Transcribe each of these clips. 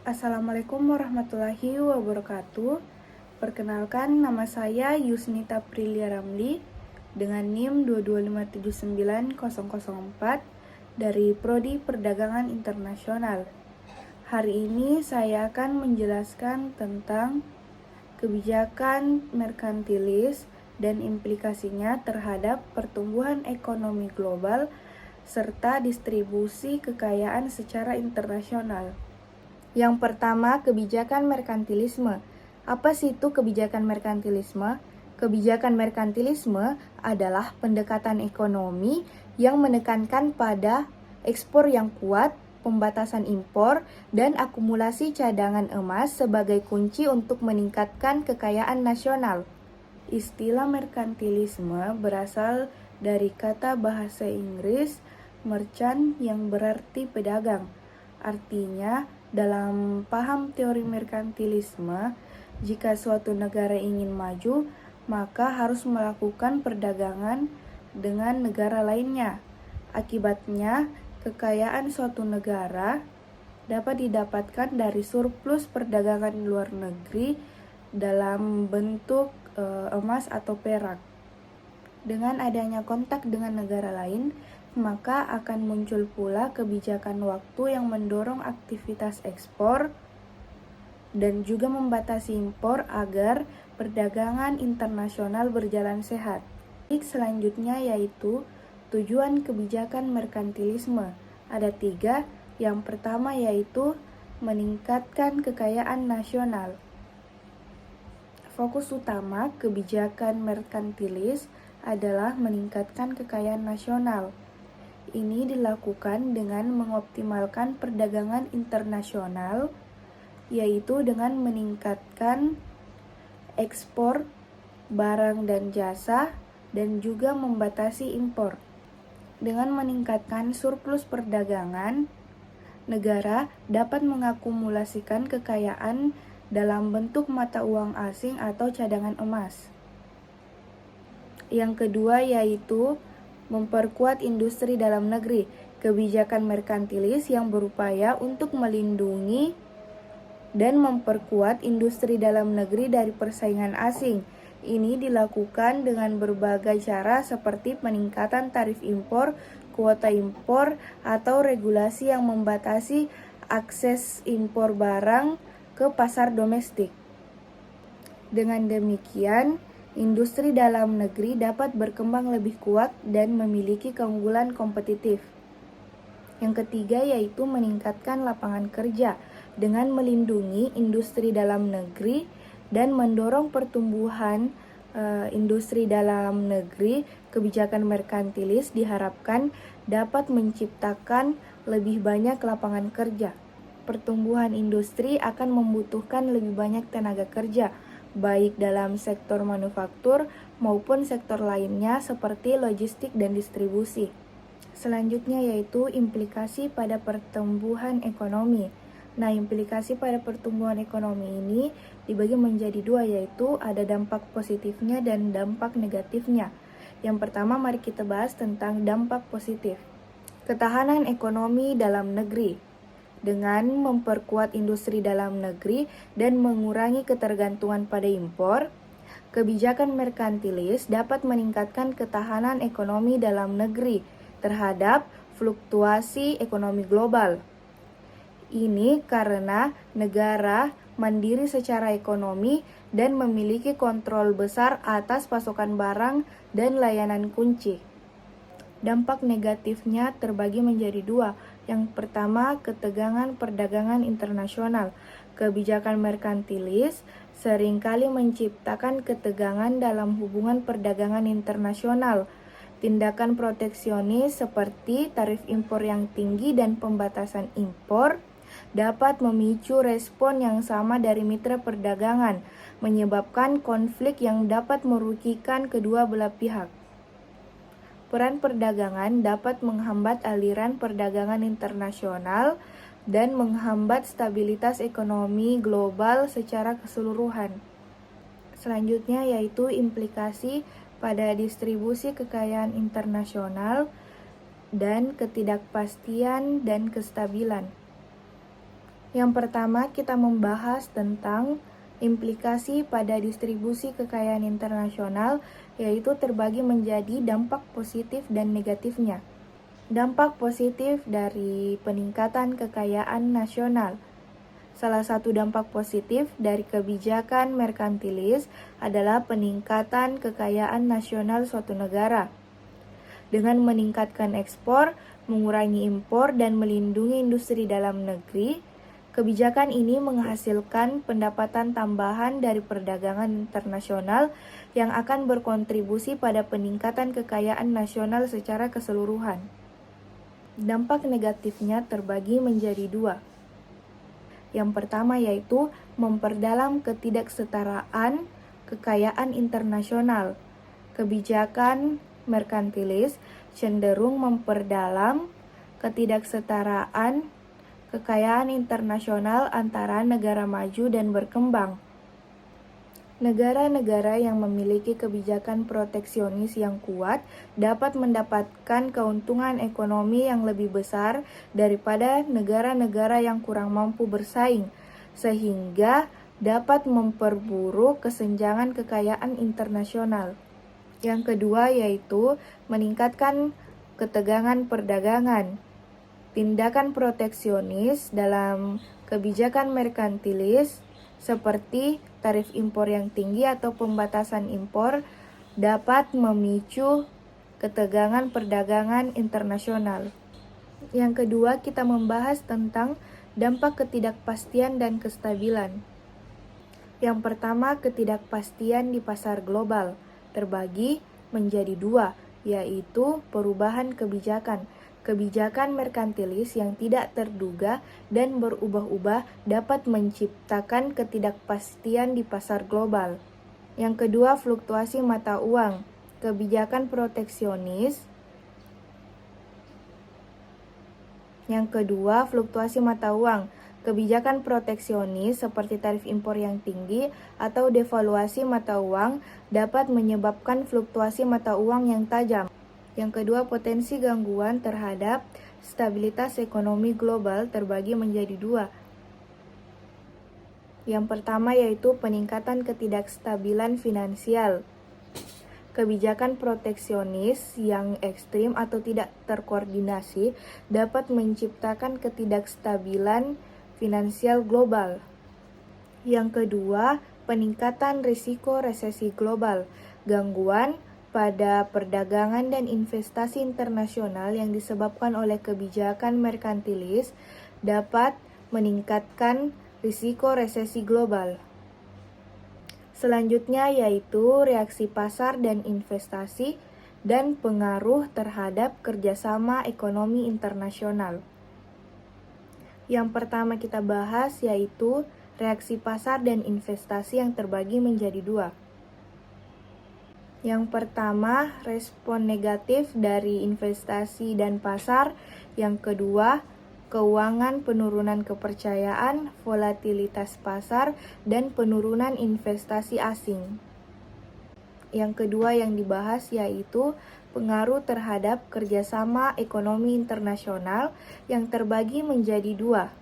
Assalamualaikum warahmatullahi wabarakatuh. Perkenalkan, nama saya Yusnita Prilia Ramli dengan NIM 225790004 dari Prodi Perdagangan Internasional. Hari ini saya akan menjelaskan tentang kebijakan merkantilis dan implikasinya terhadap pertumbuhan ekonomi global serta distribusi kekayaan secara internasional. Yang pertama, kebijakan merkantilisme. Apa sih itu kebijakan merkantilisme? Kebijakan merkantilisme adalah pendekatan ekonomi yang menekankan pada ekspor yang kuat, pembatasan impor, dan akumulasi cadangan emas sebagai kunci untuk meningkatkan kekayaan nasional. Istilah merkantilisme berasal dari kata bahasa Inggris merchant yang berarti pedagang. Artinya, dalam paham teori merkantilisme, jika suatu negara ingin maju, maka harus melakukan perdagangan dengan negara lainnya. Akibatnya, kekayaan suatu negara dapat didapatkan dari surplus perdagangan luar negeri dalam bentuk emas atau perak. Dengan adanya kontak dengan negara lain, maka akan muncul pula kebijakan waktu yang mendorong aktivitas ekspor dan juga membatasi impor agar perdagangan internasional berjalan sehat. Selanjutnya yaitu tujuan kebijakan merkantilisme. Ada 3. Yang pertama yaitu meningkatkan kekayaan nasional. Fokus utama kebijakan merkantilis adalah meningkatkan kekayaan nasional. Ini dilakukan dengan mengoptimalkan perdagangan internasional, yaitu dengan meningkatkan ekspor barang dan jasa dan juga membatasi impor. Dengan meningkatkan surplus perdagangan, negara dapat mengakumulasikan kekayaan dalam bentuk mata uang asing atau cadangan emas. Yang kedua yaitu memperkuat industri dalam negeri. Kebijakan merkantilis yang berupaya untuk melindungi dan memperkuat industri dalam negeri dari persaingan asing. Ini dilakukan dengan berbagai cara seperti peningkatan tarif impor, kuota impor, atau regulasi yang membatasi akses impor barang ke pasar domestik. Dengan demikian, industri dalam negeri dapat berkembang lebih kuat dan memiliki keunggulan kompetitif. Yang ketiga yaitu meningkatkan lapangan kerja dengan melindungi industri dalam negeri dan mendorong pertumbuhan industri dalam negeri. Kebijakan merkantilis diharapkan dapat menciptakan lebih banyak lapangan kerja. Pertumbuhan industri akan membutuhkan lebih banyak tenaga kerja, baik dalam sektor manufaktur maupun sektor lainnya seperti logistik dan distribusi. Selanjutnya yaitu implikasi pada pertumbuhan ekonomi. Nah, implikasi pada pertumbuhan ekonomi ini dibagi menjadi 2, yaitu ada dampak positifnya dan dampak negatifnya. Yang pertama, mari kita bahas tentang dampak positif. Ketahanan ekonomi dalam negeri. Dengan memperkuat industri dalam negeri dan mengurangi ketergantungan pada impor, kebijakan merkantilis dapat meningkatkan ketahanan ekonomi dalam negeri terhadap fluktuasi ekonomi global. Ini karena negara mandiri secara ekonomi dan memiliki kontrol besar atas pasokan barang dan layanan kunci. Dampak negatifnya terbagi menjadi 2. Yang pertama, ketegangan perdagangan internasional. Kebijakan merkantilis seringkali menciptakan ketegangan dalam hubungan perdagangan internasional. Tindakan proteksionis seperti tarif impor yang tinggi dan pembatasan impor dapat memicu respon yang sama dari mitra perdagangan, menyebabkan konflik yang dapat merugikan kedua belah pihak. Peran perdagangan dapat menghambat aliran perdagangan internasional dan menghambat stabilitas ekonomi global secara keseluruhan. Selanjutnya yaitu implikasi pada distribusi kekayaan internasional dan ketidakpastian dan kestabilan. Yang pertama, kita membahas tentang implikasi pada distribusi kekayaan internasional, yaitu terbagi menjadi dampak positif dan negatifnya. Dampak positif dari peningkatan kekayaan nasional. Salah satu dampak positif dari kebijakan merkantilis adalah peningkatan kekayaan nasional suatu negara. Dengan meningkatkan ekspor, mengurangi impor, dan melindungi industri dalam negeri, kebijakan ini menghasilkan pendapatan tambahan dari perdagangan internasional yang akan berkontribusi pada peningkatan kekayaan nasional secara keseluruhan. Dampak negatifnya terbagi menjadi dua. Yang pertama yaitu memperdalam ketidaksetaraan kekayaan internasional. Kebijakan merkantilis cenderung memperdalam ketidaksetaraan kekayaan internasional antara negara maju dan berkembang. Negara-negara yang memiliki kebijakan proteksionis yang kuat dapat mendapatkan keuntungan ekonomi yang lebih besar daripada negara-negara yang kurang mampu bersaing, sehingga dapat memperburuk kesenjangan kekayaan internasional. Yang kedua yaitu meningkatkan ketegangan perdagangan. Tindakan proteksionis dalam kebijakan merkantilis seperti tarif impor yang tinggi atau pembatasan impor dapat memicu ketegangan perdagangan internasional. Yang kedua, kita membahas tentang dampak ketidakpastian dan kestabilan. Yang pertama, ketidakpastian di pasar global terbagi menjadi dua, yaitu perubahan kebijakan. Kebijakan merkantilis yang tidak terduga dan berubah-ubah dapat menciptakan ketidakpastian di pasar global. Yang kedua, fluktuasi mata uang. Kebijakan proteksionis. Yang kedua, fluktuasi mata uang. Kebijakan proteksionis seperti tarif impor yang tinggi atau devaluasi mata uang dapat menyebabkan fluktuasi mata uang yang tajam. Yang kedua, potensi gangguan terhadap stabilitas ekonomi global terbagi menjadi dua. Yang pertama yaitu peningkatan ketidakstabilan finansial. Kebijakan proteksionis yang ekstrim atau tidak terkoordinasi dapat menciptakan ketidakstabilan finansial global. Yang kedua, peningkatan risiko resesi global. Gangguan pada perdagangan dan investasi internasional yang disebabkan oleh kebijakan merkantilis dapat meningkatkan risiko resesi global. Selanjutnya yaitu reaksi pasar dan investasi dan pengaruh terhadap kerjasama ekonomi internasional. Yang pertama kita bahas yaitu reaksi pasar dan investasi yang terbagi menjadi dua. Yang pertama, respon negatif dari investasi dan pasar. Yang kedua, keuangan, penurunan kepercayaan, volatilitas pasar, dan penurunan investasi asing. Yang kedua yang dibahas yaitu pengaruh terhadap kerjasama ekonomi internasional yang terbagi menjadi dua.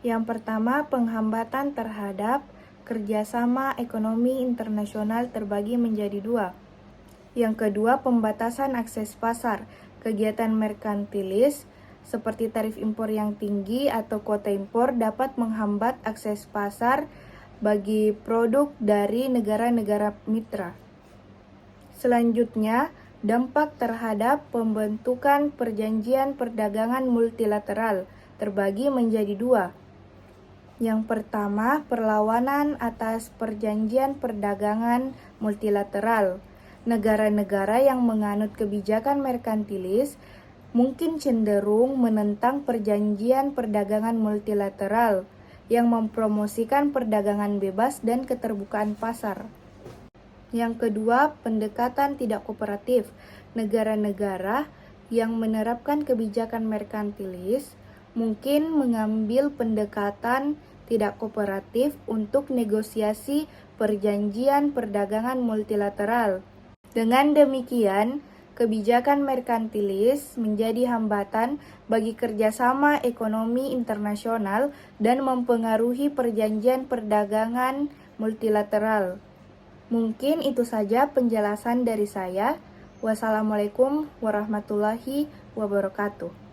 Yang pertama, penghambatan terhadap kerjasama ekonomi internasional terbagi menjadi dua. Yang kedua, pembatasan akses pasar. Kegiatan merkantilis seperti tarif impor yang tinggi atau kuota impor dapat menghambat akses pasar bagi produk dari negara-negara mitra. Selanjutnya, dampak terhadap pembentukan perjanjian perdagangan multilateral terbagi menjadi dua. Yang pertama, perlawanan atas perjanjian perdagangan multilateral. Negara-negara yang menganut kebijakan merkantilis mungkin cenderung menentang perjanjian perdagangan multilateral yang mempromosikan perdagangan bebas dan keterbukaan pasar. Yang kedua, pendekatan tidak kooperatif. Negara-negara yang menerapkan kebijakan merkantilis mungkin mengambil pendekatan tidak kooperatif untuk negosiasi perjanjian perdagangan multilateral. Dengan demikian, kebijakan merkantilis menjadi hambatan bagi kerjasama ekonomi internasional dan mempengaruhi perjanjian perdagangan multilateral. Mungkin itu saja penjelasan dari saya. Wassalamualaikum warahmatullahi wabarakatuh.